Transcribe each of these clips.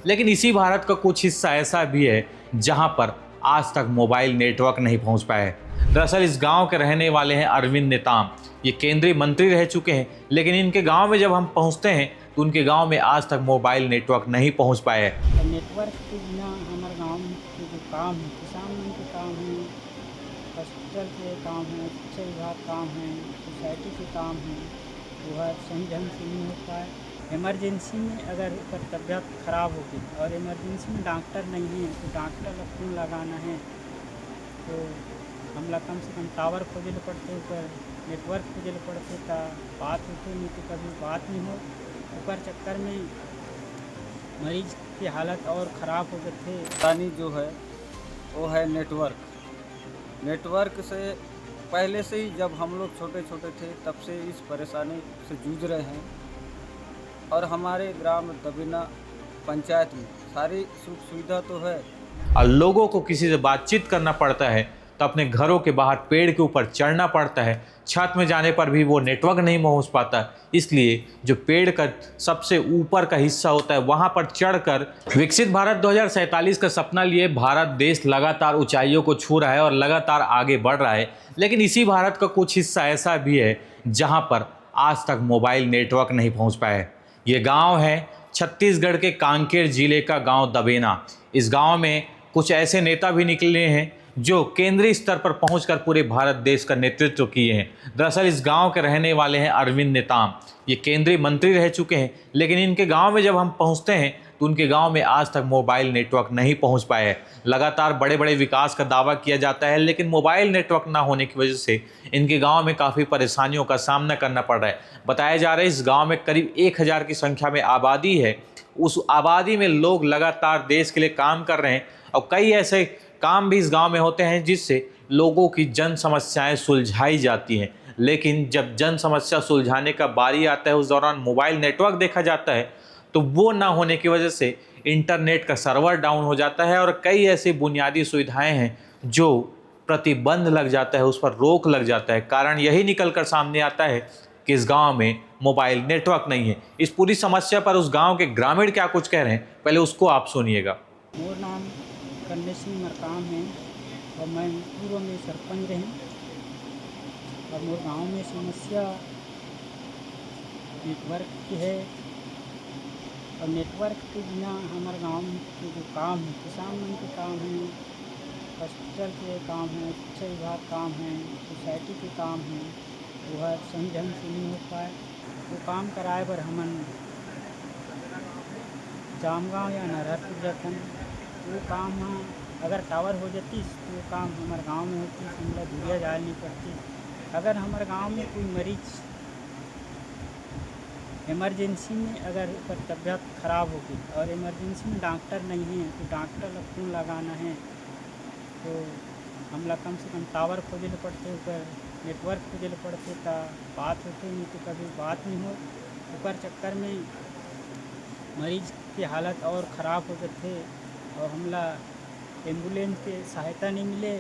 लेकिन इसी भारत का कुछ हिस्सा ऐसा भी है जहां पर आज तक मोबाइल नेटवर्क नहीं पहुंच पाया है। दरअसल इस गांव के रहने वाले हैं अरविंद नेताम। ये केंद्रीय मंत्री रह चुके हैं, लेकिन इनके गांव में जब हम पहुंचते हैं तो उनके गांव में आज तक मोबाइल नेटवर्क नहीं पहुंच पाया है। नेटवर्क के बिना हमारे गांव के जो काम है, किसान मन के काम है, हॉस्पिटल के काम है, शिक्षा विभाग काम है, सोसाइटी के काम है, वो है सही ढंग से नहीं हो पाए। इमरजेंसी में अगर ऊपर तबीयत ख़राब हो गई और इमरजेंसी में डॉक्टर नहीं है तो डॉक्टर का फ़ोन लगाना है तो हमला कम से कम टावर खोजे पड़ते, ऊपर नेटवर्क खोजे पड़ते था, बात होते नहीं तो कभी बात नहीं हो। ऊपर चक्कर में मरीज की हालत और ख़राब हो गए थे। परेशानी जो है वो है नेटवर्क से पहले से ही जब हम लोग छोटे छोटे थे तब से इस परेशानी से जूझ रहे हैं और हमारे ग्राम दबिना पंचायत में सारी सुख सुविधा तो है। और लोगों को किसी से बातचीत करना पड़ता है तो अपने घरों के बाहर पेड़ के ऊपर चढ़ना पड़ता है, छत में जाने पर भी वो नेटवर्क नहीं पहुंच पाता। इसलिए जो पेड़ का सबसे ऊपर का हिस्सा होता है वहां पर चढ़कर विकसित भारत 2047 का सपना लिए भारत देश लगातार ऊंचाइयों को छू रहा है और लगातार आगे बढ़ रहा है। लेकिन इसी भारत का कुछ हिस्सा ऐसा भी है जहां पर आज तक मोबाइल नेटवर्क नहीं पहुंच पाया है। ये गांव है छत्तीसगढ़ के कांकेर जिले का गांव दबेना। इस गांव में कुछ ऐसे नेता भी निकले हैं जो केंद्रीय स्तर पर पहुंचकर पूरे भारत देश का नेतृत्व किए हैं। दरअसल इस गांव के रहने वाले हैं अरविंद नेताम। ये केंद्रीय मंत्री रह चुके हैं, लेकिन इनके गांव में जब हम पहुंचते हैं तो उनके गांव में आज तक मोबाइल नेटवर्क नहीं पहुंच पाया है। लगातार बड़े बड़े विकास का दावा किया जाता है, लेकिन मोबाइल नेटवर्क ना होने की वजह से इनके गांव में काफ़ी परेशानियों का सामना करना पड़ रहा है। बताया जा रहा है इस गांव में करीब 1000 की संख्या में आबादी है। उस आबादी में लोग लगातार देश के लिए काम कर रहे हैं और कई ऐसे काम भी इस गांव में होते हैं जिससे लोगों की जन समस्याएं सुलझाई जाती हैं। लेकिन जब जन समस्या सुलझाने का बारी आता है उस दौरान मोबाइल नेटवर्क देखा जाता है तो वो ना होने की वजह से इंटरनेट का सर्वर डाउन हो जाता है और कई ऐसी बुनियादी सुविधाएं हैं जो प्रतिबंध लग जाता है, उस पर रोक लग जाता है। कारण यही निकल कर सामने आता है कि इस गांव में मोबाइल नेटवर्क नहीं है। इस पूरी समस्या पर उस गांव के ग्रामीण क्या कुछ कह रहे हैं, पहले उसको आप सुनिएगा। मोर नाम कन्या सिंह मरकाम है और मैं पूर्व में सरपंच रहे और मोर गांव में समस्या नेटवर्क की है और नेटवर्क के बिना हमारे गांव के जो काम है, किसान मन के काम है, हॉस्पिटल के काम है, शिक्षा विभाग काम है, सोसाइटी के काम है, वो है सही ढंग से नहीं हो पाए। वो काम कराए पर हमन जामगांव या नरहरपुर जाथन, वो काम अगर टावर हो जाती तो वो काम हमारे गांव में होती, हमला दूरिया जाए नहीं पड़ती। अगर हमारे गांव में कोई मरीज इमरजेंसी में अगर ऊपर तबीयत ख़राब हो गई और इमरजेंसी में डॉक्टर नहीं है तो डॉक्टर का फ़ोन लगाना है तो हमला कम से कम टावर खोजे पड़ते, ऊपर नेटवर्क खोजे पड़ते था, बात होते नहीं तो कभी बात नहीं हो। ऊपर चक्कर में मरीज की हालत और ख़राब हो गए थे और हमला एम्बुलेंस के सहायता नहीं मिले।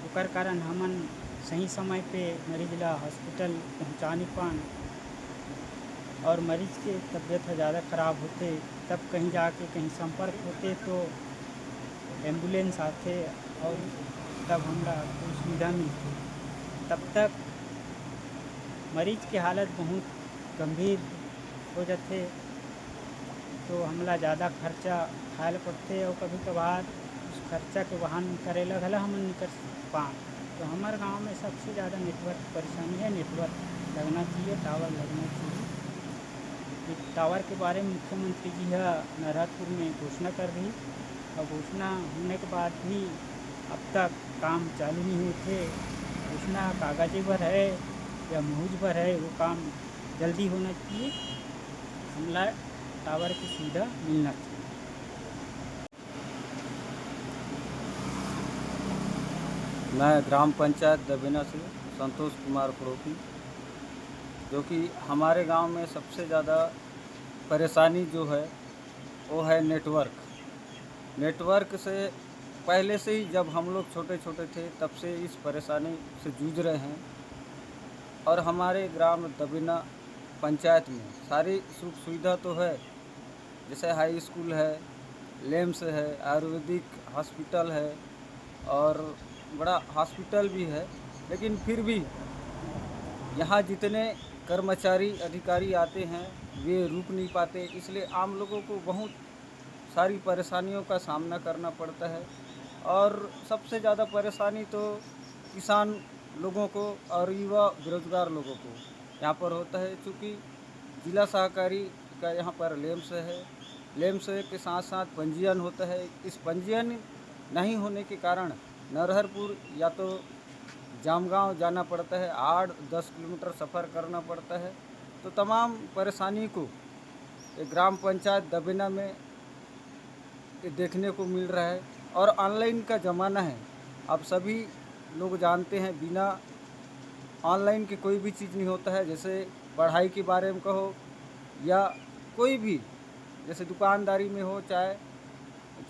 ओकर कारण हमन सही समय पे मरीज ला हॉस्पिटल पहुंचा नहीं पान और मरीज के तबीयत ज़्यादा ख़राब होते तब कहीं जाके कहीं संपर्क होते तो एम्बुलेंस आते और तब हमरा कोई सुविधा मिलती। तब तक मरीज की हालत बहुत गंभीर हो जाते तो हमला ज़्यादा खर्चा खाए पड़ते और कभी कभार उस खर्चा के वहन करे लगला हम नहीं कर पाए। तो हमारे गांव में सबसे ज़्यादा नेटवर्क परेशानी है। नेटवर्क लगना चाहिए, टावर लगना चाहिए। टावर के बारे में मुख्यमंत्री जी नरहरपुर में घोषणा कर रही और घोषणा होने के बाद भी अब तक काम चालू नहीं हुए। घोषणा कागज़ी पर है या महूज पर है, वो काम जल्दी होना चाहिए। हमला टावर की सुविधा मिलना चाहिए। मैं ग्राम पंचायत दबिना से संतोष कुमार पड़ोकी, जो कि हमारे गांव में सबसे ज़्यादा परेशानी जो है वो है नेटवर्क से पहले से ही जब हम लोग छोटे छोटे थे तब से इस परेशानी से जूझ रहे हैं और हमारे ग्राम दबिना पंचायत में सारी सुख सुविधा तो है जैसे हाई स्कूल है, लेम्स है, आयुर्वेदिक हॉस्पिटल है और बड़ा हॉस्पिटल भी है, लेकिन फिर भी यहाँ जितने कर्मचारी अधिकारी आते हैं वे रुक नहीं पाते, इसलिए आम लोगों को बहुत सारी परेशानियों का सामना करना पड़ता है। और सबसे ज़्यादा परेशानी तो किसान लोगों को और युवा बेरोजगार लोगों को यहाँ पर होता है, क्योंकि जिला सहकारी का यहाँ पर लेम्स है। लेम्स के साथ साथ पंजीयन होता है। इस पंजीयन नहीं होने के कारण नरहरपुर या तो जामगांव जाना पड़ता है, 8-10 किलोमीटर सफ़र करना पड़ता है। तो तमाम परेशानी को ग्राम पंचायत दबेना में देखने को मिल रहा है। और ऑनलाइन का ज़माना है, अब सभी लोग जानते हैं बिना ऑनलाइन के कोई भी चीज़ नहीं होता है। जैसे पढ़ाई के बारे में कहो या कोई भी, जैसे दुकानदारी में हो, चाहे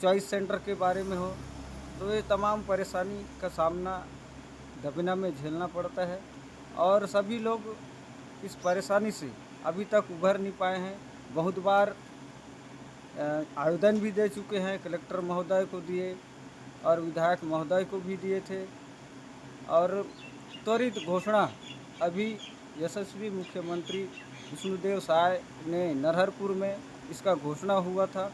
चॉइस सेंटर के बारे में हो, तो ये तमाम परेशानी का सामना दबेना में झेलना पड़ता है। और सभी लोग इस परेशानी से अभी तक उभर नहीं पाए हैं। बहुत बार आवेदन भी दे चुके हैं, कलेक्टर महोदय को दिए और विधायक महोदय को भी दिए थे। और त्वरित घोषणा अभी यशस्वी मुख्यमंत्री विष्णुदेव साय ने नरहरपुर में इसका घोषणा हुआ था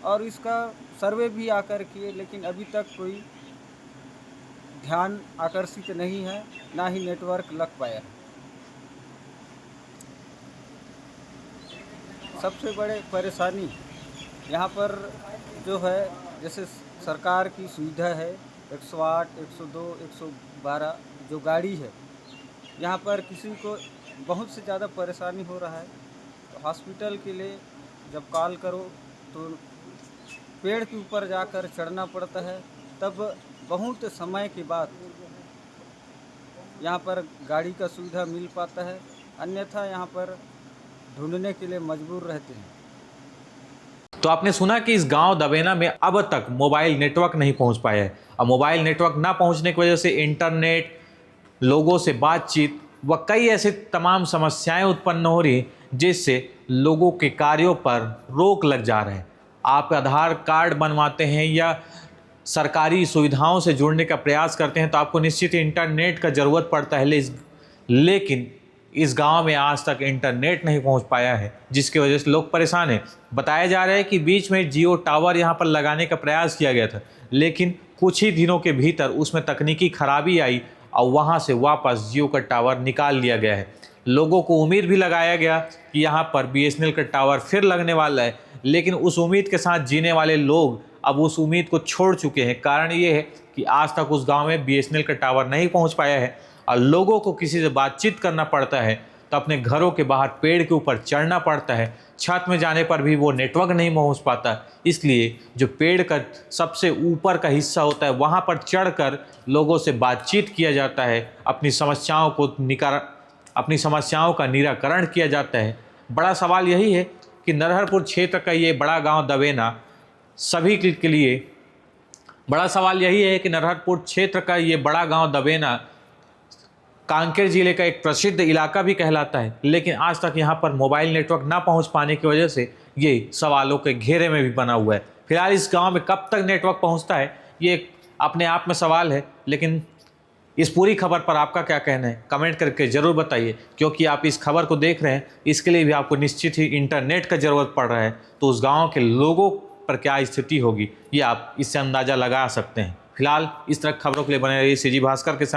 और इसका सर्वे भी आकर किए, लेकिन अभी तक कोई ध्यान आकर्षित नहीं है, ना ही नेटवर्क लग पाया है। सबसे बड़े परेशानी यहाँ पर जो है, जैसे सरकार की सुविधा है 108, 102, 112 जो गाड़ी है, यहाँ पर किसी को बहुत से ज़्यादा परेशानी हो रहा है। तो हॉस्पिटल के लिए जब कॉल करो तो पेड़ के ऊपर जाकर चढ़ना पड़ता है, तब बहुत समय के बाद यहाँ पर गाड़ी का सुविधा मिल पाता है, अन्यथा यहाँ पर ढूंढने के लिए मजबूर रहते हैं। तो आपने सुना कि इस गांव दबेना में अब तक मोबाइल नेटवर्क नहीं पहुंच पाया है। अब मोबाइल नेटवर्क ना पहुंचने की वजह से इंटरनेट, लोगों से बातचीत व कई ऐसे तमाम समस्याएं उत्पन्न हो रही जिससे लोगों के कार्यों पर रोक लग जा रहे हैं। आप आधार कार्ड बनवाते हैं या सरकारी सुविधाओं से जुड़ने का प्रयास करते हैं तो आपको निश्चित ही इंटरनेट का ज़रूरत पड़ता है, लेकिन इस गांव में आज तक इंटरनेट नहीं पहुंच पाया है, जिसकी वजह से लोग परेशान हैं। बताया जा रहा है कि बीच में जियो टावर यहां पर लगाने का प्रयास किया गया था, लेकिन कुछ ही दिनों के भीतर उसमें तकनीकी खराबी आई और वहां से वापस जियो का टावर निकाल लिया गया है। लोगों को उम्मीद भी लगाया गया कि यहाँ पर BSNL का टावर फिर लगने वाला है, लेकिन उस उम्मीद के साथ जीने वाले लोग अब उस उम्मीद को छोड़ चुके हैं। कारण ये है कि आज तक उस गांव में BSNL का टावर नहीं पहुंच पाया है और लोगों को किसी से बातचीत करना पड़ता है तो अपने घरों के बाहर पेड़ के ऊपर चढ़ना पड़ता है। छत में जाने पर भी वो नेटवर्क नहीं पहुंच पाता, इसलिए जो पेड़ का सबसे ऊपर का हिस्सा होता है वहाँ पर चढ़कर लोगों से बातचीत किया जाता है, अपनी समस्याओं का निराकरण किया जाता है। बड़ा सवाल यही है कि नरहरपुर क्षेत्र का ये बड़ा गाँव दबेना सभी के लिए नरहरपुर क्षेत्र का ये बड़ा गांव दबेना कांकेर जिले का एक प्रसिद्ध इलाका भी कहलाता है, लेकिन आज तक यहां पर मोबाइल नेटवर्क ना पहुंच पाने की वजह से ये सवालों के घेरे में भी बना हुआ है। फिलहाल इस गांव में कब तक नेटवर्क पहुंचता है ये अपने आप में सवाल है, लेकिन इस पूरी खबर पर आपका क्या कहना है कमेंट करके ज़रूर बताइए, क्योंकि आप इस खबर को देख रहे हैं इसके लिए भी आपको निश्चित ही इंटरनेट का ज़रूरत पड़ रहा है। तो उस गाँव के लोगों पर क्या स्थिति होगी ये आप इससे अंदाज़ा लगा सकते हैं। फिलहाल इस तरह खबरों के लिए बने रहिए CG भास्कर के साथ।